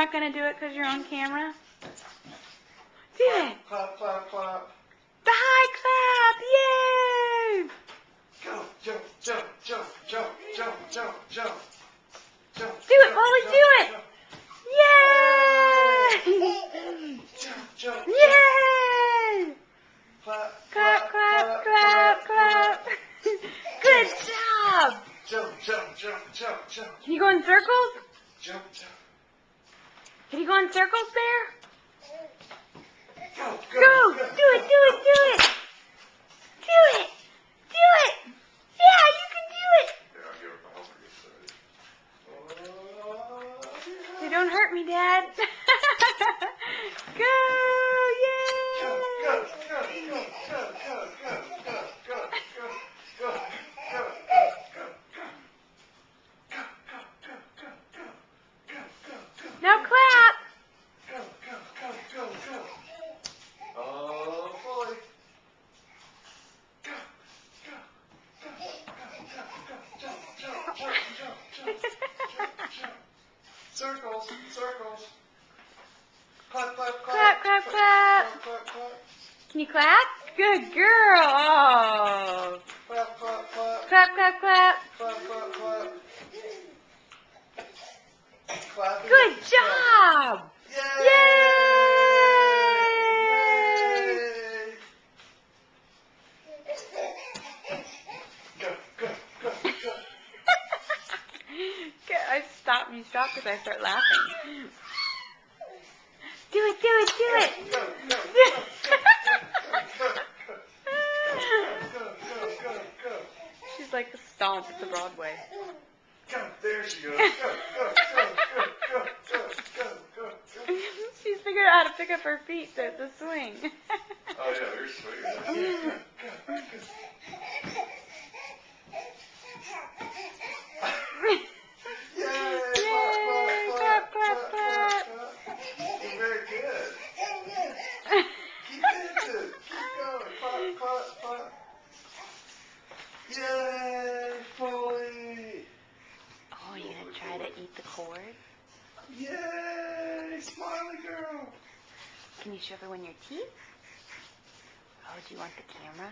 not going to do it because you're on camera? Do it. Clap, clap, clap. The high clap. Yay. Go, jump, jump, jump, jump, jump, jump, jump. Jump, Do it, Polly, do it. Yay. Jump, jump, Yay. clap, Clap, clap, clap, clap. Good job. Jump, jump, jump, jump, jump. Can you go in circles? Jump, jump. Can you go in circles, Bear? Go, Go. Do it, do it, do it. Do it. Do it. Yeah, you can do it. Hey, don't hurt me, Dad. Go. Yay. Go, go, go, go, go, go, go, go, go, go, go, go, go, go, go. Now clap. Go, go, go, go, go. Oh, boy. Go, go, go, go, go, go. Jump, jump, jump, jump, jump, jump, jump. Circles, circles. Clap, clap, Clap, clap. clap, clap. Clap, clap, clap. Can you clap? Good girl. Oh. Clap, clap, clap. Clap, clap, clap. Clap, clap, clap. Clapping. Good job. Yay! Yay! Yay! Go, go, go, go. I stop. You stop because I start laughing. Do it, do it, do it. Go, go, go, go, go, go, go, go. She's like the stomp at the Broadway. Go, there she goes. Go, go, go, go, go, go, go, go, go. She's figured out how to pick up her feet to swing. Oh yeah, you're swinging. Go, go, go. Yay! Yay! Clap, clap, clap. You're very good. Keep dancing. Keep going. Clap, clap, clap. Yay, Foley! Oh, you gonna try to eat the cord? Yay, smiley girl! Can you show everyone your teeth? Oh, do you want the camera?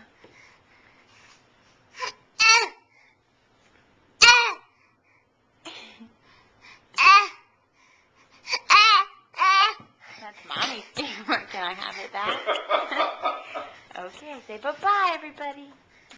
That's Mommy's camera. Can I have it back? Okay, say bye-bye, everybody.